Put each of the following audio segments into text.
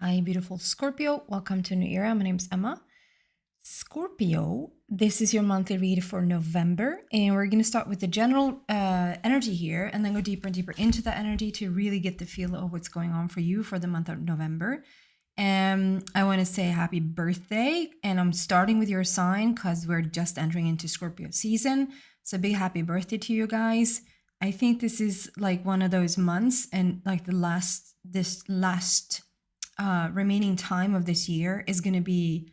Hi, beautiful Scorpio. Welcome to New Era. My name's Emma. Scorpio, this is your monthly read for November, and we're going to start with the general energy here and then go deeper and deeper into that energy to really get the feel of what's going on for you for the month of November. I want to say happy birthday, and I'm starting with your sign because we're just entering into Scorpio season. So big happy birthday to you guys. I think this is like one of those months and like this last remaining time of this year is going to be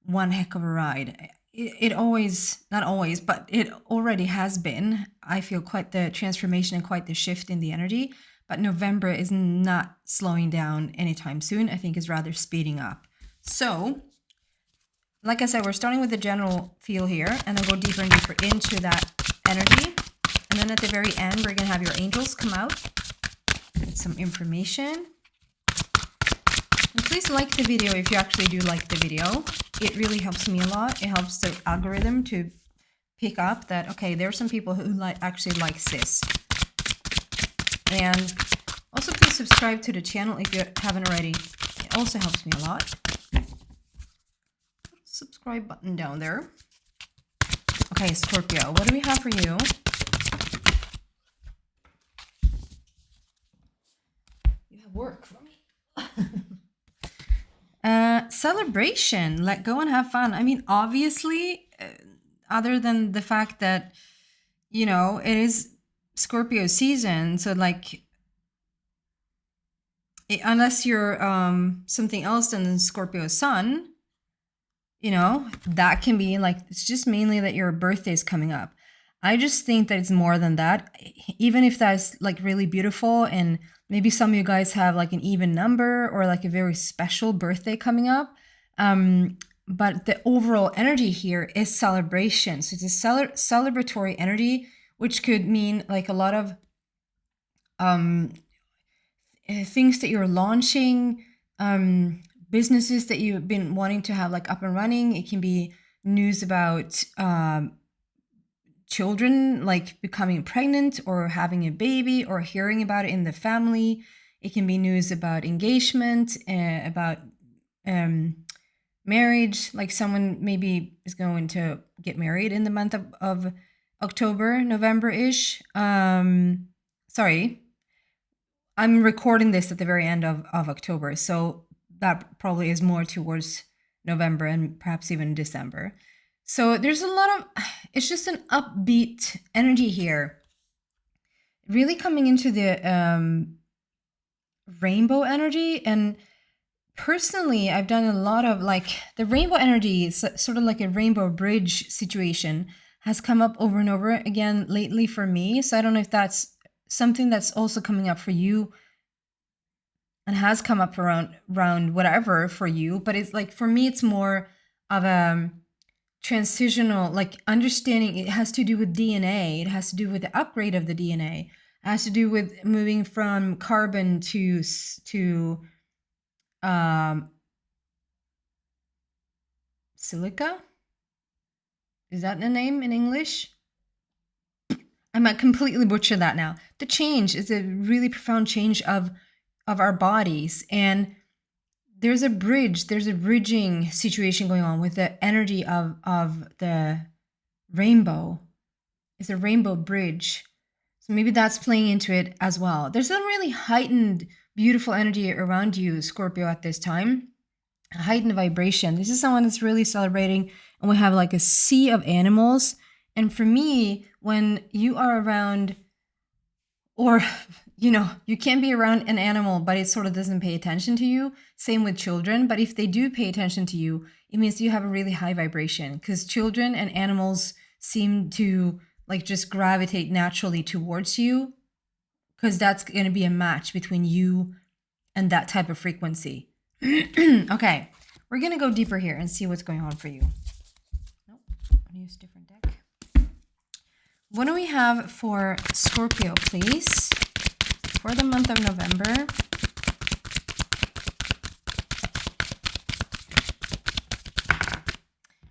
one heck of a ride. It always, not always, but it already has been, I feel, quite the transformation and quite the shift in the energy. But November is not slowing down anytime soon. I think is rather speeding up. So, like I said, we're starting with the general feel here and then go deeper and deeper into that energy. And then at the very end, we're going to have your angels come out with some information. And please like the video if you actually do like the video. It really helps me a lot. It helps the algorithm to pick up that, okay, there are some people who actually like this. And also please subscribe to the channel if you haven't already. It also helps me a lot. Subscribe button down there. Okay, Scorpio, what do we have for you? You have work for me. Celebration, let go and have fun. I mean, obviously, other than the fact that, you know, it is Scorpio season, so like, unless you're something else than Scorpio sun, you know, that can be like, it's just mainly that your birthday is coming up. I just think that it's more than that. Even if that's like really beautiful and maybe some of you guys have like an even number or like a very special birthday coming up. But the overall energy here is celebration. So it's a celebratory energy, which could mean like a lot of things that you're launching, businesses that you've been wanting to have like up and running. It can be news about children like becoming pregnant or having a baby or hearing about it in the family. It can be news about engagement, about marriage, like someone maybe is going to get married in the month of October, November-ish. Sorry, I'm recording this at the very end of October, so that probably is more towards November and perhaps even December. So there's a lot of, it's just an upbeat energy here. Really coming into the rainbow energy. And personally, I've done a lot of like, the rainbow energy is sort of like a rainbow bridge situation has come up over and over again lately for me. So I don't know if that's something that's also coming up for you and has come up around whatever for you. But it's like, for me, it's more of a transitional, like understanding. It has to do with DNA. It has to do with the upgrade of the DNA. It has to do with moving from carbon to silica. Is that the name in English? I might completely butcher that now. The change is a really profound change of our bodies, and there's a bridging situation going on with the energy of the rainbow. It's a rainbow bridge. So maybe that's playing into it as well. There's a really heightened, beautiful energy around you, Scorpio, at this time. A heightened vibration. This is someone that's really celebrating, and we have like a sea of animals. And for me, when you are around, or you know, you can be around an animal, but it sort of doesn't pay attention to you. Same with children. But if they do pay attention to you, it means you have a really high vibration, because children and animals seem to like just gravitate naturally towards you, because that's going to be a match between you and that type of frequency. Okay, we're going to go deeper here and see what's going on for you. Nope, I'm going to use a different deck. What do we have for Scorpio, please? For the month of November.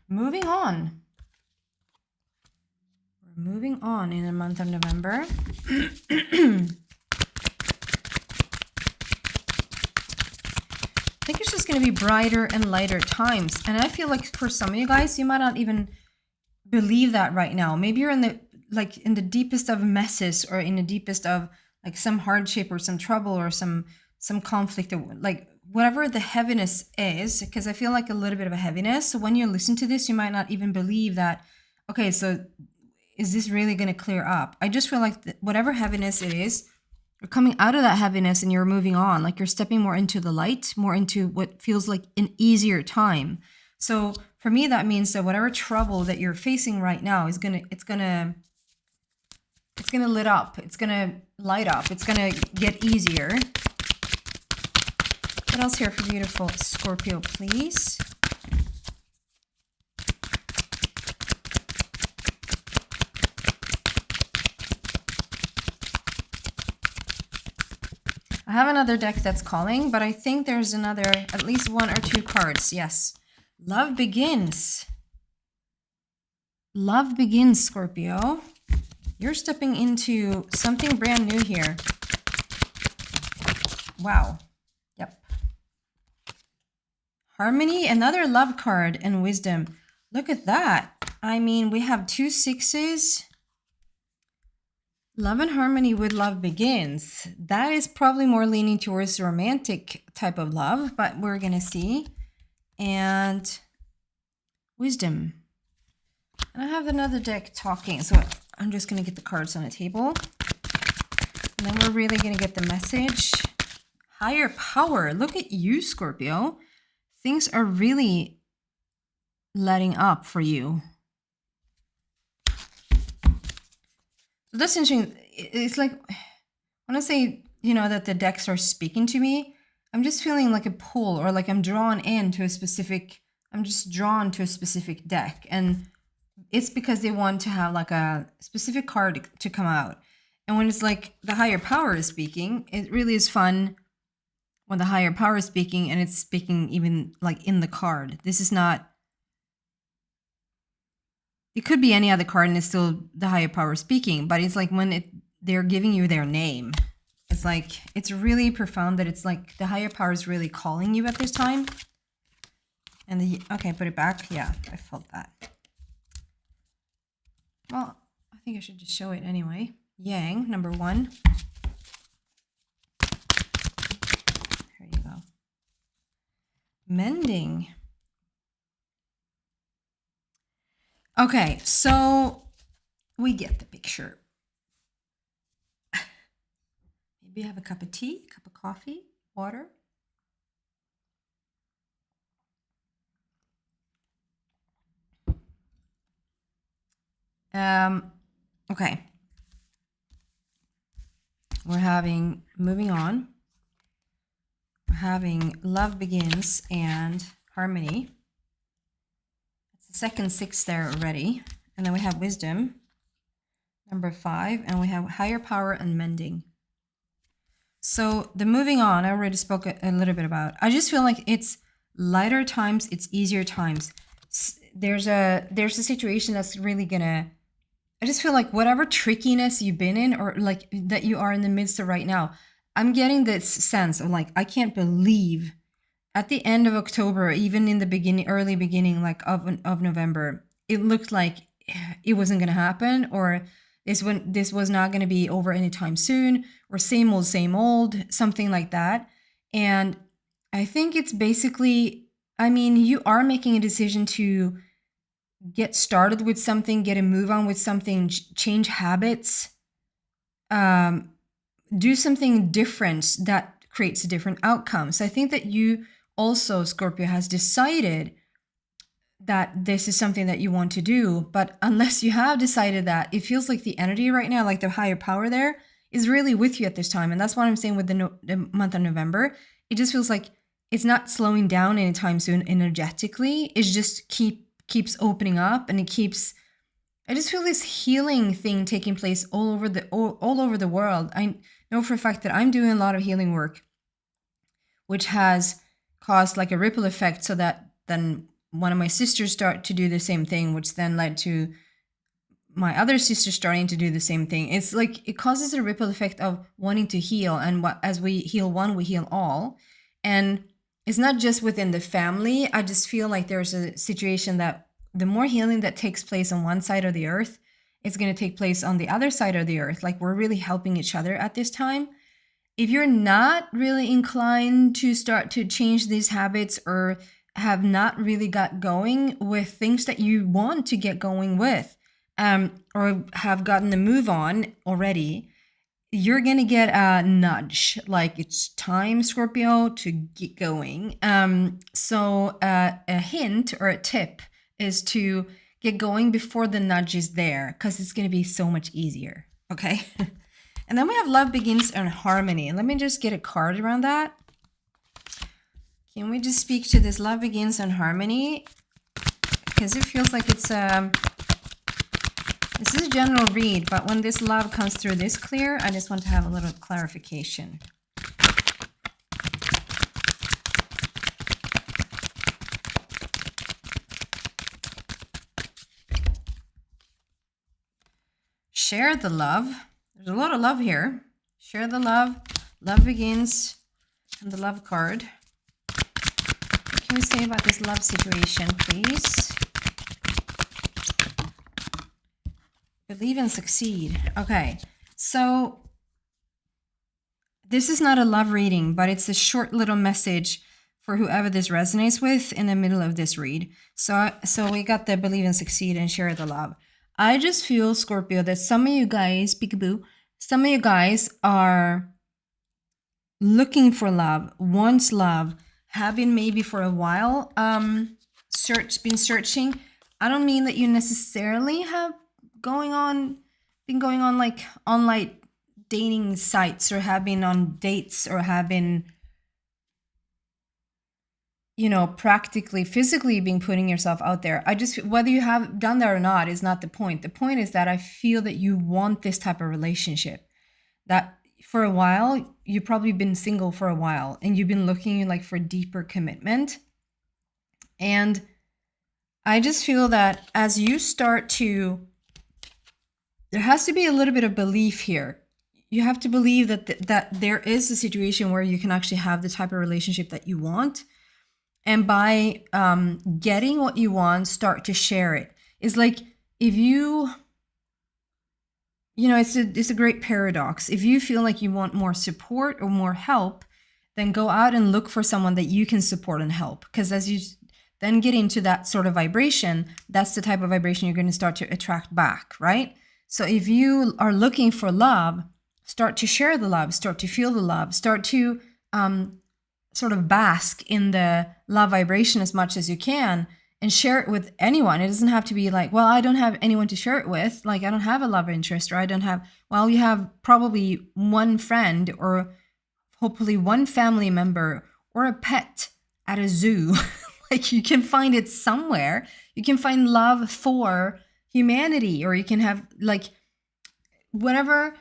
Moving on. We're moving on in the month of November. think it's just going to be brighter and lighter times. And I feel like for some of you guys, you might not even believe that right now. Maybe you're in the deepest of messes, or in the deepest of like some hardship or some trouble or some conflict, or like whatever the heaviness is, because I feel like a little bit of a heaviness. So when you listen to this, you might not even believe that, okay, so is this really going to clear up? I just feel like whatever heaviness it is, you're coming out of that heaviness and you're moving on. Like you're stepping more into the light, more into what feels like an easier time. So for me, that means that whatever trouble that you're facing right now is it's gonna lit up. It's gonna light up. It's gonna get easier. What else here for beautiful Scorpio, please? I have another deck that's calling, but I think there's at least one or two cards. Yes. Love begins. Love begins, Scorpio. You're stepping into something brand new here. Wow. Yep. Harmony, another love card, and wisdom. Look at that. I mean, we have 2 6s. Love and harmony with love begins. That is probably more leaning towards the romantic type of love, but we're going to see. And wisdom. And I have another deck talking, so I'm just going to get the cards on the table. And then we're really going to get the message. Higher power. Look at you, Scorpio. Things are really letting up for you. So that's interesting. It's like, when I say, that the decks are speaking to me, I'm just feeling like a pull, or like I'm drawn into I'm just drawn to a specific deck. And it's because they want to have like a specific card to come out. And when it's like the higher power is speaking, it really is fun when the higher power is speaking and it's speaking even like in the card. This is not, it could be any other card and it's still the higher power speaking, but it's like when they're giving you their name. It's like, it's really profound that it's like the higher power is really calling you at this time. And okay, put it back. Yeah, I felt that. Well, I think I should just show it anyway. Yang, number 1. There you go. Mending. Okay, so we get the picture. Maybe have a cup of tea, a cup of coffee, water. Okay. Moving on. We're having love begins and harmony. It's the second 6 there already. And then we have wisdom, number 5, and we have higher power and mending. So the moving on, I already spoke a little bit about. I just feel like it's lighter times, it's easier times. There's a situation that's really gonna, I just feel like whatever trickiness you've been in, or like that you are in the midst of right now, I'm getting this sense of like, I can't believe at the end of October, even in the early beginning, like of November, it looked like it wasn't going to happen, or this was not going to be over anytime soon, or same old, something like that. And I think it's basically, I mean, you are making a decision to get started with something, get a move on with something, change habits, do something different that creates a different outcome. So I think that you also, Scorpio, has decided that this is something that you want to do. But unless you have decided that, it feels like the energy right now, like the higher power there, is really with you at this time. And that's what I'm saying with the month of November. It just feels like it's not slowing down anytime soon energetically. It just keeps opening up, and I just feel this healing thing taking place all over the world. I know for a fact that I'm doing a lot of healing work, which has caused like a ripple effect, so that then one of my sisters start to do the same thing, which then led to my other sister starting to do the same thing. It's like it causes a ripple effect of wanting to heal, and as we heal one, we heal all. And it's not just within the family. I just feel like there's a situation that the more healing that takes place on one side of the earth, it's going to take place on the other side of the earth. Like we're really helping each other at this time. If you're not really inclined to start to change these habits or have not really got going with things that you want to get going with, or have gotten the move on already, you're going to get a nudge, like it's time, Scorpio, to get going. So a hint or a tip is to get going before the nudge is there, because it's going to be so much easier. Okay. And then we have love begins in harmony. Let me just get a card around that. Can we just speak to this love begins in harmony? Because it feels like it's this is a general read, but when this love comes through this clear, I just want to have a little clarification. Share the love. There's a lot of love here. Share the love. Love begins. And the love card. What can we say about this love situation, please? Believe and succeed. Okay. So this is not a love reading, but it's a short little message for whoever this resonates with in the middle of this read. So we got the believe and succeed and share the love. I just feel, Scorpio, that some of you guys, peekaboo, some of you guys are looking for love, wants love, have been maybe for a while, been searching. I don't mean that you necessarily have been going on like online dating sites, or have been on dates, or have been, practically, physically being putting yourself out there. Whether you have done that or not is not the point. The point is that I feel that you want this type of relationship. That for a while, you've probably been single for a while, and you've been looking like for deeper commitment. And I just feel that as you start to, there has to be a little bit of belief here. You have to believe that there is a situation where you can actually have the type of relationship that you want. And by getting what you want, start to share it. It's like if it's a great paradox. If you feel like you want more support or more help, then go out and look for someone that you can support and help. Because as you then get into that sort of vibration, that's the type of vibration you're going to start to attract back, right? So if you are looking for love, start to share the love, start to feel the love, start to sort of bask in the love vibration as much as you can, and share it with anyone. It doesn't have to be like, well, I don't have anyone to share it with. Like, I don't have a love interest, or I don't have, well, you have probably one friend, or hopefully one family member, or a pet at a zoo. Like, you can find it somewhere. You can find love for humanity, or you can have like whatever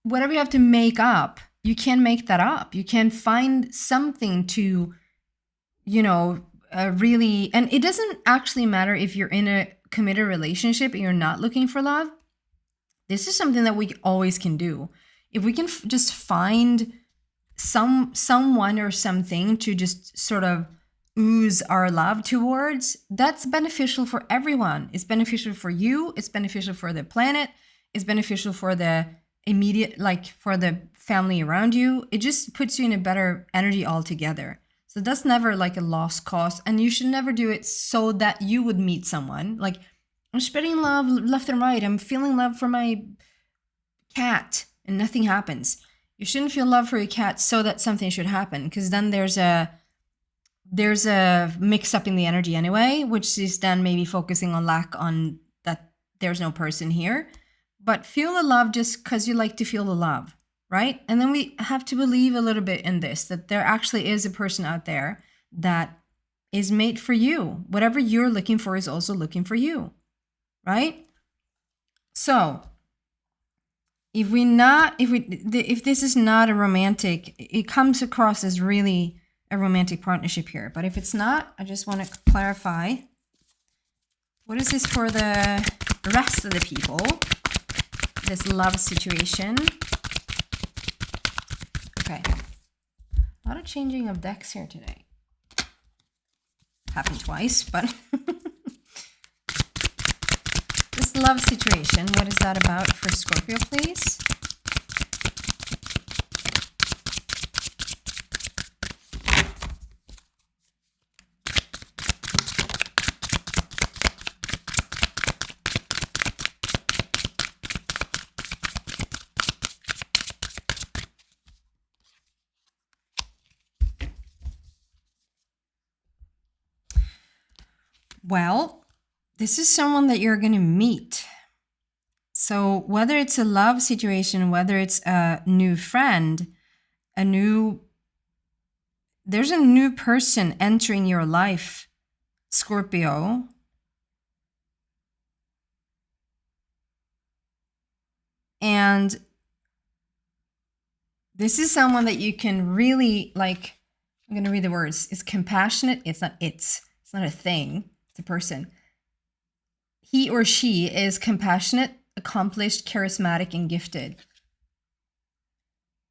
you have to make up, you can make that up. You can find something to, really, and it doesn't actually matter if you're in a committed relationship and you're not looking for love. This is something that we always can do. If we can just find someone or something to just sort of ooze our love towards, that's beneficial for everyone. It's beneficial for you. It's beneficial for the planet. It's beneficial for the immediate, like for the family around you. It just puts you in a better energy altogether. So that's never like a lost cause, and you should never do it so that you would meet someone. Like, I'm spreading love left and right. I'm feeling love for my cat, and nothing happens. You shouldn't feel love for your cat so that something should happen, because then there's a mix up in the energy anyway, which is then maybe focusing on lack on that there's no person here. But feel the love just because you like to feel the love, right? And then we have to believe a little bit in this, that there actually is a person out there that is made for you. Whatever you're looking for is also looking for you, right? So if this is not a romantic, it comes across as really a romantic partnership here. But if it's not, I just want to clarify. What is this for the rest of the people? This love situation. Okay. A lot of changing of decks here today. Happened twice, but this love situation, what is that about for Scorpio, please? Well, this is someone that you're going to meet. So whether it's a love situation, whether it's a new friend, there's a new person entering your life, Scorpio. And this is someone that you can really, like, I'm going to read the words. It's compassionate. It's not a thing. It's a person. He or she is compassionate, accomplished, charismatic, and gifted.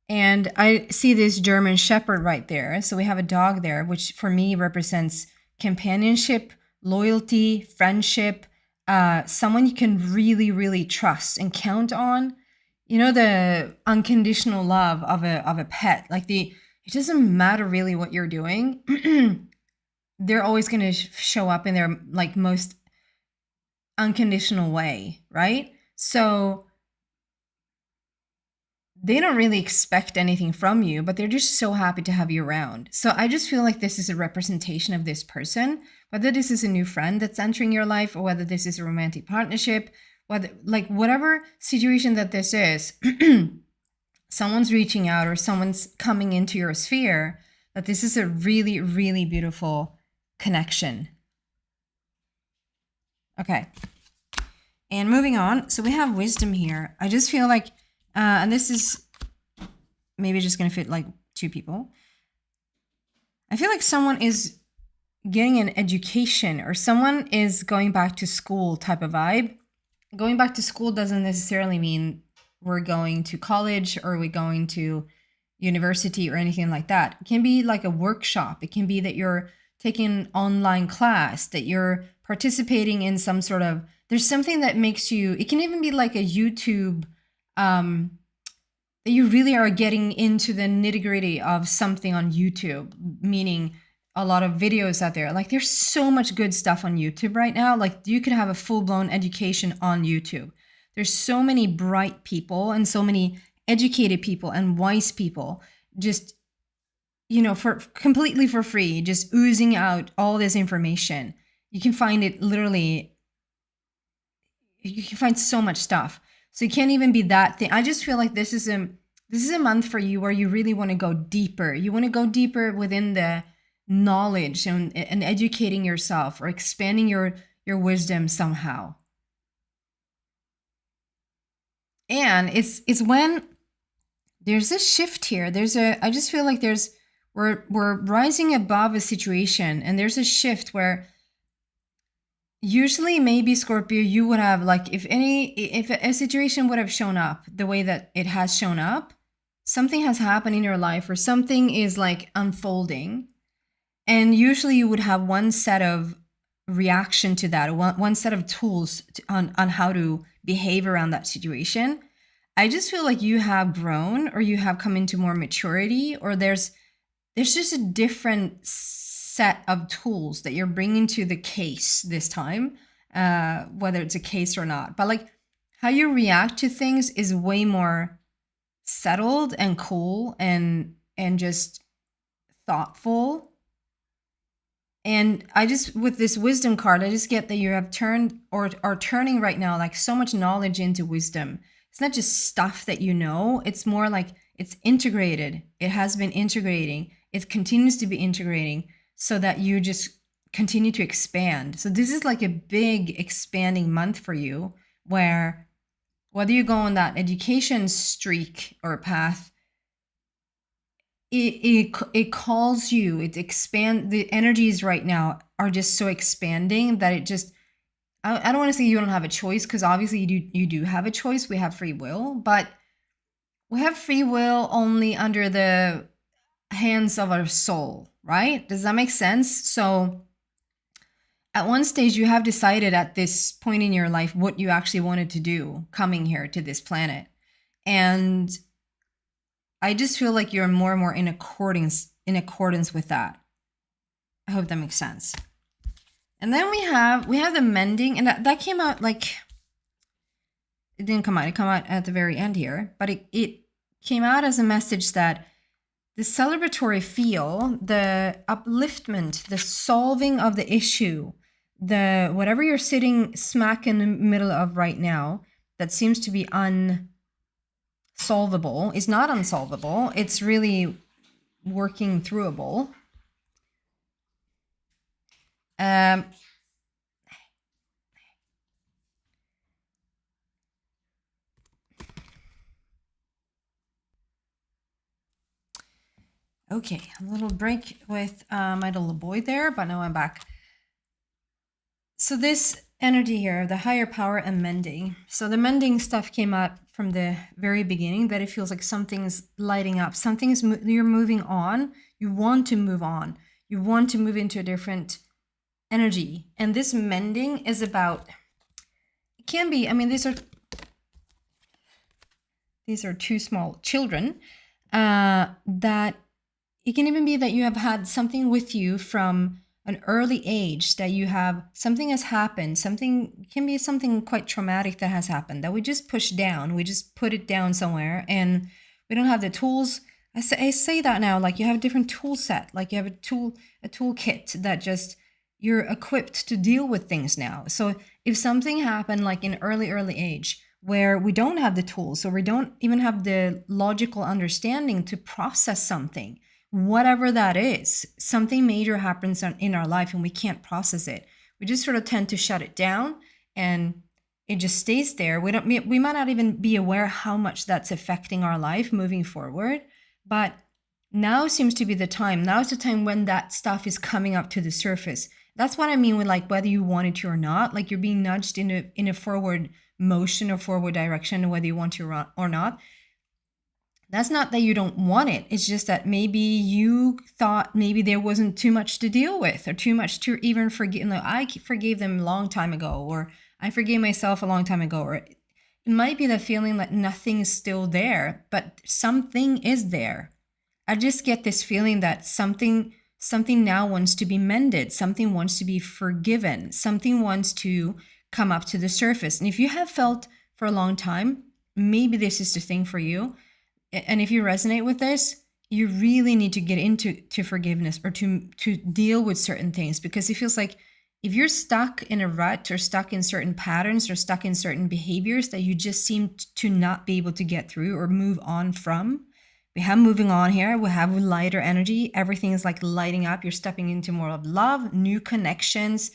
And I see this German Shepherd right there. So we have a dog there, which for me represents companionship, loyalty, friendship, someone you can really, really trust and count on. You know, the unconditional love of a pet. Like it doesn't matter really what you're doing. They're always going to show up in their like most unconditional way, right? So they don't really expect anything from you, but they're just so happy to have you around. So I just feel like this is a representation of this person, whether this is a new friend that's entering your life or whether this is a romantic partnership, whatever situation that this is, someone's reaching out or someone's coming into your sphere, that this is a really, really beautiful connection. Okay. And moving on. So we have wisdom here. I just feel like, and this is maybe just going to fit like two people. I feel like someone is getting an education or someone is going back to school type of vibe. Going back to school doesn't necessarily mean we're going to college or we're going to university or anything like that. It can be like a workshop. It can be that you're taking an online class, that you're participating in some sort of, there's something that makes you, it can even be like a YouTube, that you really are getting into the nitty-gritty of something on YouTube, meaning a lot of videos out there. Like there's so much good stuff on YouTube right now. Like you could have a full-blown education on YouTube. There's so many bright people and so many educated people and wise people just, you know, for completely for free, just oozing out all this information. You can find it literally, you can find so much stuff. So it can't even be that thing. I just feel like this is a month for you where you really want to go deeper. You want to go deeper within the knowledge and educating yourself or expanding your wisdom somehow. And it's when there's a shift here. I just feel like we're rising above a situation and there's a shift where usually maybe Scorpio, you would have like, if a situation would have shown up the way that it has shown up, something has happened in your life or something is like unfolding. And usually you would have one set of reaction to that, one set of tools on how to behave around that situation. I just feel like you have grown or you have come into more maturity, or there's just a different set of tools that you're bringing to the case this time, whether it's a case or not. But like how you react to things is way more settled and cool and just thoughtful. And I just, with this wisdom card, I just get that you have turned or are turning right now like so much knowledge into wisdom. It's not just stuff that you know, it's more like it's integrated. It has been integrating. It continues to be integrating so that you just continue to expand. So this is like a big expanding month for you where whether you go on that education streak or path, it calls you, it expands, the energies right now are just so expanding that it just, I don't want to say you don't have a choice, because obviously you do have a choice. We have free will, but we have free will only under the hands of our soul, right? Does that make sense? So at one stage, you have decided at this point in your life what you actually wanted to do coming here to this planet. And I just feel like you're more and more in accordance with that. I hope that makes sense. And then we have the mending, and that came out like, it didn't come out. It came out at the very end here, but it came out as a message that the celebratory feel, the upliftment, the solving of the issue, the whatever you're sitting smack in the middle of right now that seems to be unsolvable is not unsolvable. It's really working throughable. Okay, a little break with my little boy there, but now I'm back. So this energy here, the higher power and mending. So the mending stuff came out from the very beginning, that it feels like something's lighting up. Something's you're moving on. You want to move on. You want to move into a different energy. And this mending is about, it can be, I mean, these are two small children that it can even be that you have had something with you from an early age, that you have, something has happened, something can be something quite traumatic that has happened that we just push down, we just put it down somewhere, and we don't have the tools. I say that now, like you have a different tool set, like you have a toolkit that just, you're equipped to deal with things now. So if something happened like in early age, where we don't have the tools, or we don't even have the logical understanding to process something, whatever that is, something major happens in our life and we can't process it. We just sort of tend to shut it down and it just stays there. We might not even be aware how much that's affecting our life moving forward. But now seems to be the time. Now is the time when that stuff is coming up to the surface. That's what I mean with like whether you want it to or not, like you're being nudged in a forward motion or forward direction, whether you want to or not. That's not that you don't want it. It's just that maybe you thought maybe there wasn't too much to deal with or too much to even forgive. Like, I forgave them a long time ago, or I forgave myself a long time ago, or it might be the feeling that nothing is still there, but something is there. I just get this feeling that something now wants to be mended, something wants to be forgiven, something wants to come up to the surface. And if you have felt for a long time, maybe this is the thing for you. And if you resonate with this, you really need to get into forgiveness, or to deal with certain things, because it feels like if you're stuck in a rut, or stuck in certain patterns, or stuck in certain behaviors that you just seem to not be able to get through or move on from. We have moving on here. We have lighter energy. Everything is like lighting up. You're stepping into more of love, new connections.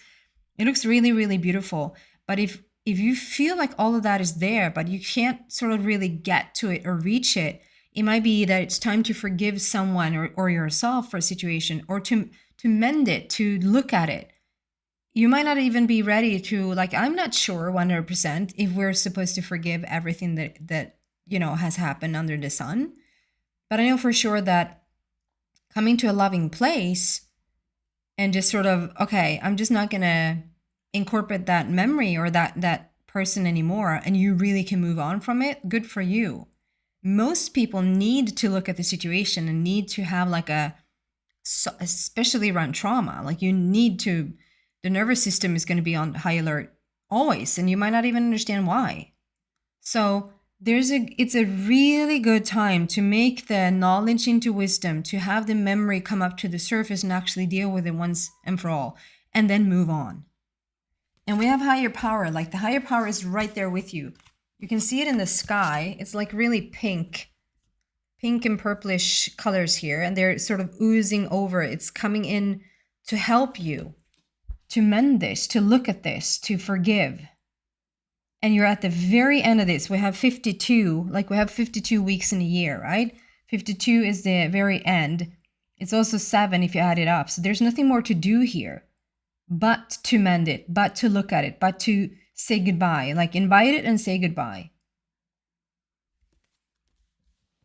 It looks really, really beautiful. But if you feel like all of that is there, but you can't sort of really get to it or reach it, it might be that it's time to forgive someone or yourself for a situation, or to mend it, to look at it. You might not even be ready to, like, I'm not sure 100% if we're supposed to forgive everything that has happened under the sun. But I know for sure that coming to a loving place and just sort of, okay, I'm just not going to incorporate that memory or that person anymore, and you really can move on from it, good for you. Most people need to look at the situation and need to have like especially around trauma, like you need to, the nervous system is going to be on high alert always, and you might not even understand why. So it's a really good time to make the knowledge into wisdom, to have the memory come up to the surface and actually deal with it once and for all, and then move on. And we have higher power, like the higher power is right there with you. You can see it in the sky. It's like really pink and purplish colors here, and they're sort of oozing over. It's coming in to help you, to mend this, to look at this, to forgive. And you're at the very end of this. We have 52, like we have 52 weeks in a year, right? 52 is the very end. It's also 7 if you add it up. So there's nothing more to do here but to mend it, but to look at it, but to say goodbye, like invite it and say goodbye.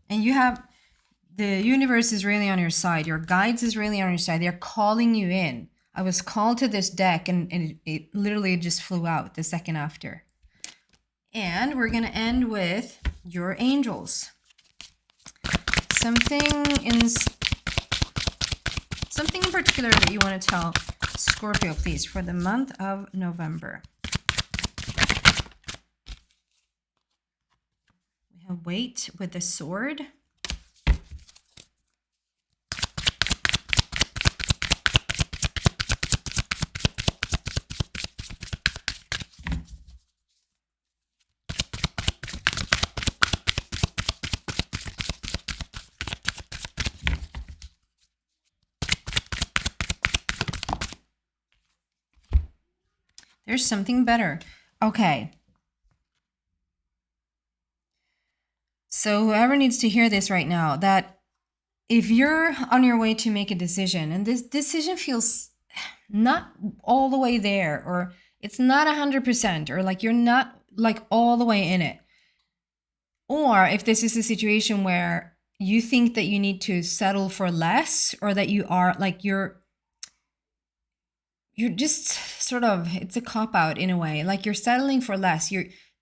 And you have the universe is really on your side. Your guides is really on your side. They're calling you in. I was called to this deck and it literally just flew out the second after. And we're going to end with your angels. Something in particular that you want to tell Scorpio, please, for the month of November. We have weight with the sword. There's something better. Okay. So whoever needs to hear this right now, that if you're on your way to make a decision and this decision feels not all the way there, or it's not 100%, or like you're not like all the way in it, or if this is a situation where you think that you need to settle for less, or that you are like you're just sort of, it's a cop-out in a way, like you're settling for less,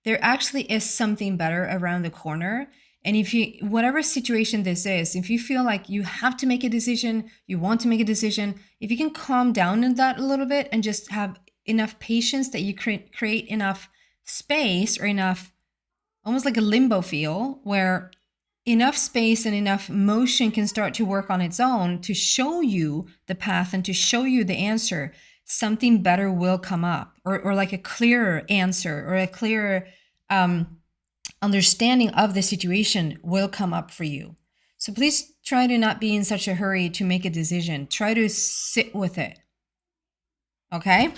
there actually is something better around the corner. And if you, whatever situation this is, if you feel like you have to make a decision, you want to make a decision, if you can calm down in that a little bit and just have enough patience that you create enough space, or enough, almost like a limbo feel, where enough space and enough motion can start to work on its own to show you the path and to show you the answer, something better will come up, or like a clearer answer, or a clearer understanding of the situation will come up for you. So please try to not be in such a hurry to make a decision. Try to sit with it. Okay?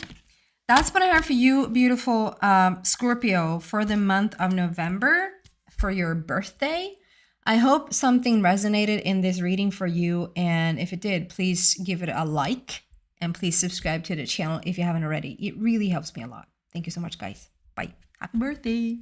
That's what I have for you, beautiful Scorpio, for the month of November, for your birthday. I hope something resonated in this reading for you. And if it did, please give it a like. And please subscribe to the channel if you haven't already. It really helps me a lot. Thank you so much, guys. Bye. Happy birthday.